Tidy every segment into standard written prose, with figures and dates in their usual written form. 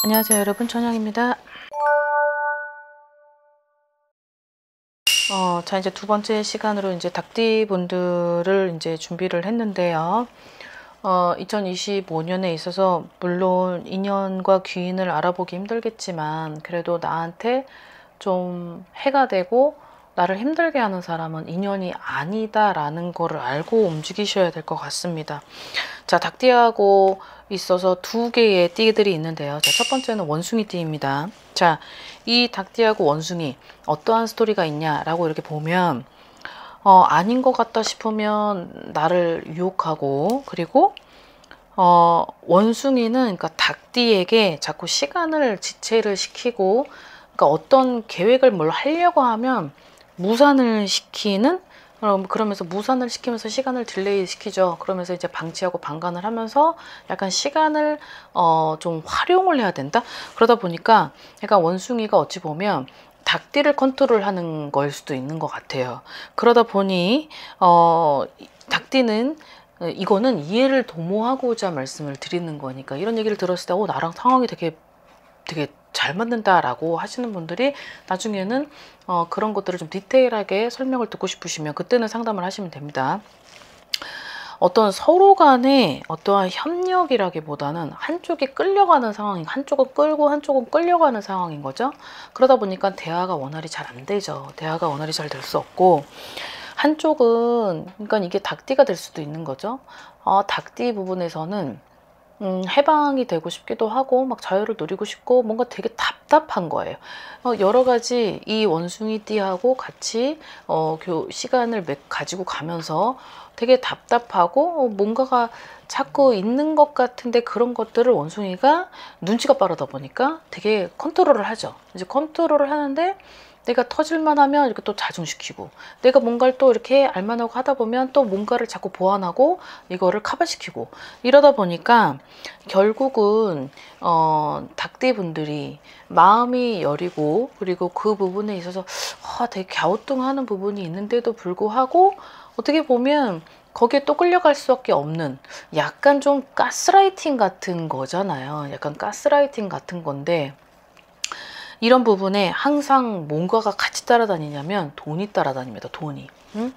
안녕하세요 여러분, 천영입니다. 자, 이제 두 번째 시간으로 이제 닭띠 분들을 이제 준비를 했는데요. 2025년에 있어서 물론 인연과 귀인을 알아보기 힘들겠지만 그래도 나한테 좀 해가 되고 나를 힘들게 하는 사람은 인연이 아니다라는 거를 알고 움직이셔야 될 것 같습니다. 자, 닭띠하고 있어서 두 개의 띠들이 있는데요. 자, 첫 번째는 원숭이 띠입니다. 자, 이 닭띠하고 원숭이 어떠한 스토리가 있냐라고 이렇게 보면 아닌 것 같다 싶으면 나를 유혹하고, 그리고 원숭이는 그러니까 닭띠에게 자꾸 시간을 지체를 시키고, 그러니까 어떤 계획을 뭘 하려고 하면 무산을 시키는, 그러면서 무산을 시키면서 시간을 딜레이 시키죠. 그러면서 이제 방치하고 방관을 하면서 약간 시간을 좀 활용을 해야 된다. 그러다 보니까 그러니까 원숭이가 어찌 보면 닭띠를 컨트롤하는 거일 수도 있는 것 같아요. 그러다 보니 닭띠는 이거는 이해를 도모하고자 말씀을 드리는 거니까, 이런 얘기를 들었을 때 나랑 상황이 되게 잘 맞는다라고 하시는 분들이 나중에는 그런 것들을 좀 디테일하게 설명을 듣고 싶으시면 그때는 상담을 하시면 됩니다. 어떤 서로 간의 어떠한 협력이라기보다는 한쪽이 끌려가는 상황인, 한쪽은 끌고 한쪽은 끌려가는 상황인 거죠. 그러다 보니까 대화가 원활히 잘 안 되죠. 대화가 원활히 잘 될 수 없고, 한쪽은 그러니까 이게 닭띠가 될 수도 있는 거죠. 닭띠 부분에서는 해방이 되고 싶기도 하고 막 자유를 누리고 싶고 뭔가 되게 답답한 거예요. 여러 가지 이 원숭이 띠하고 같이 시간을 가지고 가면서 되게 답답하고 뭔가가 자꾸 있는 것 같은데, 그런 것들을 원숭이가 눈치가 빠르다 보니까 되게 컨트롤을 하죠. 이제 컨트롤을 하는데 내가 터질만 하면 이렇게 또 자중시키고, 내가 뭔가를 또 이렇게 알만하고 하다 보면 또 뭔가를 자꾸 보완하고 이거를 커버시키고, 이러다 보니까 결국은 닭띠 분들이 마음이 여리고, 그리고 그 부분에 있어서 되게 갸우뚱하는 부분이 있는데도 불구하고 어떻게 보면 거기에 또 끌려갈 수밖에 없는, 약간 좀 가스라이팅 같은 거잖아요. 약간 가스라이팅 같은 건데, 이런 부분에 항상 뭔가가 같이 따라다니냐면 돈이 따라다닙니다. 돈이. 응?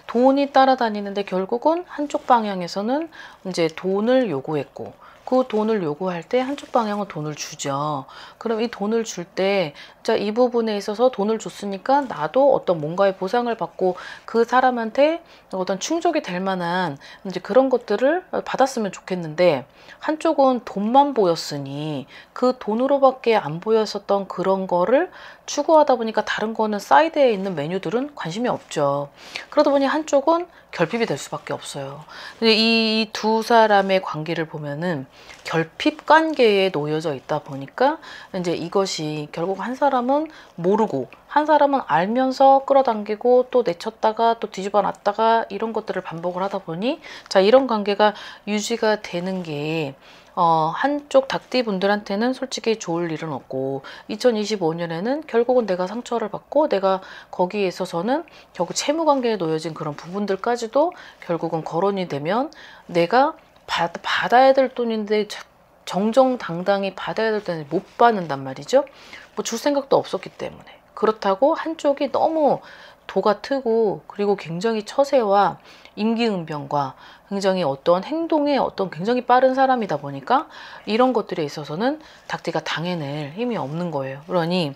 돈이 따라다니는데 결국은 한쪽 방향에서는 이제 돈을 요구했고, 그 돈을 요구할 때 한쪽 방향은 돈을 주죠. 그럼 이 돈을 줄 때, 자, 이 부분에 있어서 돈을 줬으니까 나도 어떤 뭔가의 보상을 받고 그 사람한테 어떤 충족이 될 만한 이제 그런 것들을 받았으면 좋겠는데, 한쪽은 돈만 보였으니 그 돈으로밖에 안 보였었던 그런 거를 추구하다 보니까 다른 거는 사이드에 있는 메뉴들은 관심이 없죠. 그러다 보니 한쪽은 결핍이 될 수밖에 없어요. 근데 이 두 사람의 관계를 보면은 결핍 관계에 놓여져 있다 보니까 이제 이것이 결국 한 사람은 모르고 한 사람은 알면서 끌어당기고 또 내쳤다가 또 뒤집어 놨다가 이런 것들을 반복을 하다 보니, 자, 이런 관계가 유지가 되는 게 한쪽 닭띠 분들한테는 솔직히 좋을 일은 없고, 2025년에는 결국은 내가 상처를 받고 내가 거기에 있어서는 결국 채무 관계에 놓여진 그런 부분들까지도 결국은 거론이 되면 내가 받아야 될 돈인데 정정당당히 받아야 될 때는 못 받는단 말이죠. 뭐 줄 생각도 없었기 때문에. 그렇다고 한쪽이 너무 도가 트고, 그리고 굉장히 처세와 임기응변과 굉장히 어떤 행동에 어떤 굉장히 빠른 사람이다 보니까 이런 것들에 있어서는 닭띠가 당해낼 힘이 없는 거예요. 그러니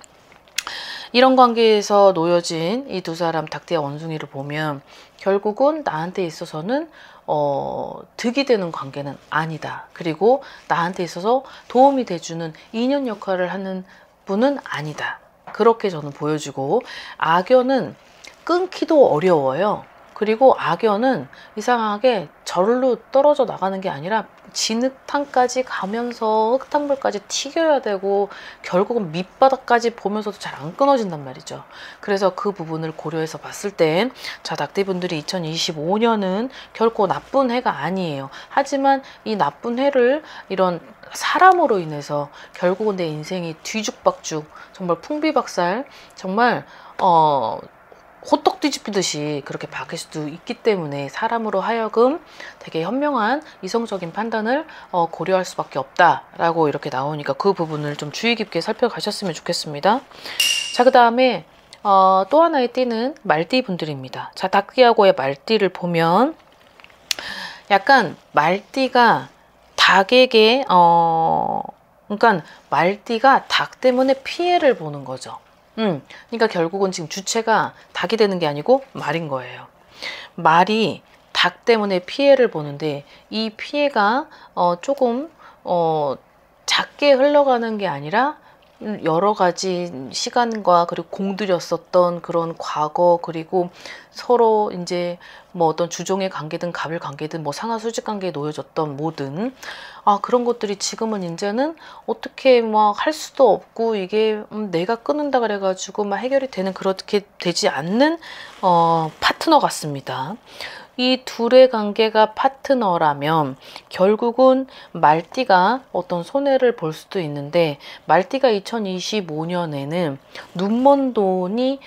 이런 관계에서 놓여진 이 두 사람 닭띠와 원숭이를 보면 결국은 나한테 있어서는 득이 되는 관계는 아니다. 그리고 나한테 있어서 도움이 돼주는 인연 역할을 하는 분은 아니다. 그렇게 저는 보여지고, 악연은 끊기도 어려워요. 그리고 악연은 이상하게 절로 떨어져 나가는 게 아니라 진흙탕까지 가면서 흙탕물까지 튀겨야 되고 결국은 밑바닥까지 보면서도 잘 안 끊어진단 말이죠. 그래서 그 부분을 고려해서 봤을 땐, 자, 닭띠분들이 2025년은 결코 나쁜 해가 아니에요. 하지만 이 나쁜 해를 이런 사람으로 인해서 결국은 내 인생이 뒤죽박죽, 정말 풍비박살, 정말 호떡 뒤집히듯이 그렇게 바뀔 수도 있기 때문에 사람으로 하여금 되게 현명한 이성적인 판단을 고려할 수밖에 없다라고 이렇게 나오니까 그 부분을 좀 주의 깊게 살펴가셨으면 좋겠습니다. 자, 그 다음에 또 하나의 띠는 말띠 분들입니다. 자, 닭띠하고의 말띠를 보면 약간 말띠가 닭에게 그러니까 말띠가 닭 때문에 피해를 보는 거죠. 그러니까 결국은 지금 주체가 닭이 되는 게 아니고 말인 거예요. 말이 닭 때문에 피해를 보는데 이 피해가 조금 작게 흘러가는 게 아니라 여러 가지 시간과 그리고 공들였었던 그런 과거, 그리고 서로 이제 뭐 어떤 주종의 관계든 갑을 관계든 뭐 상하 수직 관계에 놓여졌던 모든 그런 것들이 지금은 이제는 어떻게 막 할 수도 없고 이게 내가 끊는다 그래가지고 막 해결이 되는 그렇게 되지 않는 파트너 같습니다. 이 둘의 관계가 파트너라면 결국은 말띠가 어떤 손해를 볼 수도 있는데, 말띠가 2025년에는 눈먼 돈이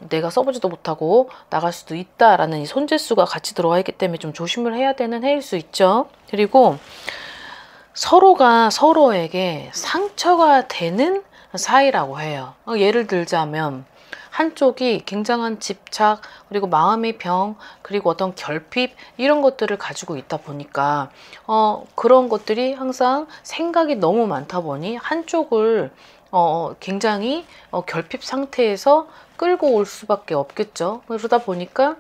내가 써보지도 못하고 나갈 수도 있다라는 이 손재수가 같이 들어와 있기 때문에 좀 조심을 해야 되는 해일 수 있죠. 그리고 서로가 서로에게 상처가 되는 사이라고 해요. 예를 들자면 한쪽이 굉장한 집착, 그리고 마음의 병, 그리고 어떤 결핍, 이런 것들을 가지고 있다 보니까 그런 것들이 항상 생각이 너무 많다 보니 한쪽을 굉장히 결핍 상태에서 끌고 올 수밖에 없겠죠. 그러다 보니까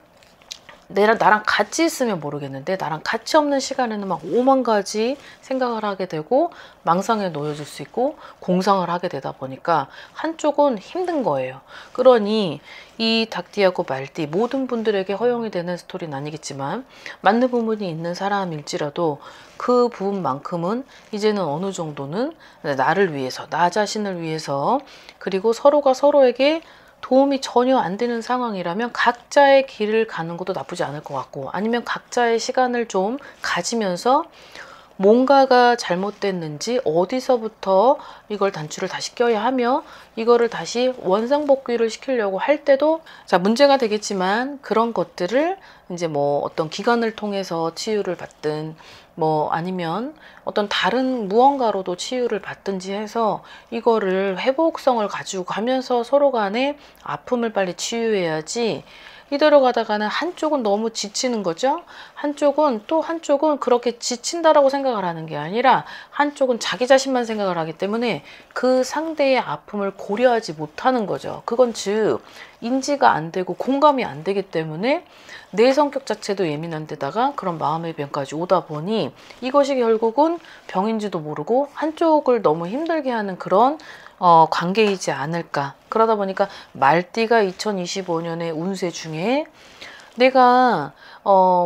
나랑 같이 있으면 모르겠는데 나랑 같이 없는 시간에는 막 5만 가지 생각을 하게 되고 망상에 놓여질 수 있고 공상을 하게 되다 보니까 한쪽은 힘든 거예요. 그러니 이 닭띠하고 말띠 모든 분들에게 허용이 되는 스토리는 아니겠지만 맞는 부분이 있는 사람일지라도 그 부분만큼은 이제는 어느 정도는 나를 위해서, 나 자신을 위해서, 그리고 서로가 서로에게 도움이 전혀 안 되는 상황이라면 각자의 길을 가는 것도 나쁘지 않을 것 같고, 아니면 각자의 시간을 좀 가지면서 뭔가가 잘못됐는지 어디서부터 이걸 단추를 다시 껴야 하며 이거를 다시 원상복귀를 시키려고 할 때도 문제가 되겠지만, 그런 것들을 이제 뭐 어떤 기관을 통해서 치유를 받든 뭐 아니면 어떤 다른 무언가로도 치유를 받든지 해서 이거를 회복성을 가지고 가면서 서로 간에 아픔을 빨리 치유해야지, 이대로 가다가는 한쪽은 너무 지치는 거죠. 한쪽은 그렇게 지친다라고 생각을 하는 게 아니라 한쪽은 자기 자신만 생각을 하기 때문에 그 상대의 아픔을 고려하지 못하는 거죠. 그건 즉 인지가 안 되고 공감이 안 되기 때문에 내 성격 자체도 예민한 데다가 그런 마음의 병까지 오다 보니 이것이 결국은 병인지도 모르고 한쪽을 너무 힘들게 하는 그런 관계이지 않을까. 그러다 보니까 말띠가 2025년의 운세 중에 내가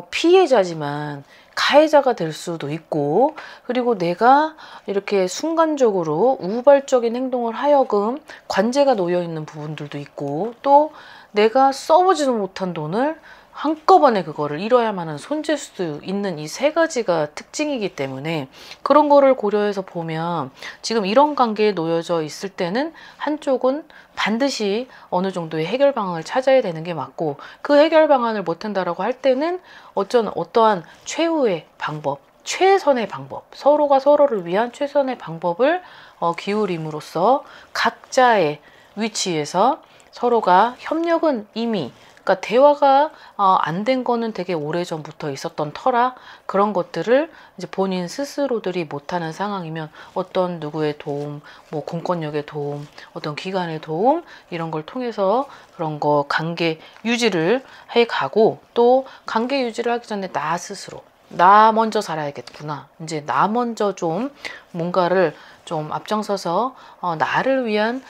피해자지만 가해자가 될 수도 있고, 그리고 내가 이렇게 순간적으로 우발적인 행동을 하여금 관제가 놓여 있는 부분들도 있고, 또 내가 써보지도 못한 돈을 한꺼번에 그거를 잃어야만 하는 손재수도 있는 이 세 가지가 특징이기 때문에 그런 거를 고려해서 보면 지금 이런 관계에 놓여져 있을 때는 한쪽은 반드시 어느 정도의 해결 방안을 찾아야 되는 게 맞고, 그 해결 방안을 못한다라고 할 때는 어떠한 최후의 방법, 최선의 방법, 서로가 서로를 위한 최선의 방법을 기울임으로써 각자의 위치에서 서로가 협력은 이미, 그러니까 대화가 안 된 거는 되게 오래전부터 있었던 터라 그런 것들을 이제 본인 스스로들이 못하는 상황이면 어떤 누구의 도움, 뭐 공권력의 도움, 어떤 기관의 도움, 이런 걸 통해서 그런 거 관계 유지를 해가고, 또 관계 유지를 하기 전에 나 스스로 나 먼저 살아야겠구나, 이제 나 먼저 좀 뭔가를 좀 앞장서서 나를 위한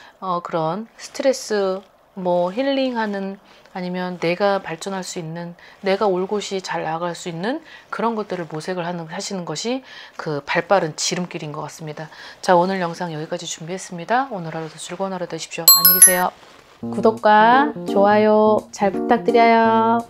그런 스트레스 뭐 힐링하는, 아니면 내가 발전할 수 있는, 내가 올곧이 잘 나아갈 수 있는 그런 것들을 모색을 하시는 것이 그 발빠른 지름길인 것 같습니다. 자, 오늘 영상 여기까지 준비했습니다. 오늘 하루도 즐거운 하루 되십시오. 안녕히 계세요. 구독과 좋아요 잘 부탁드려요.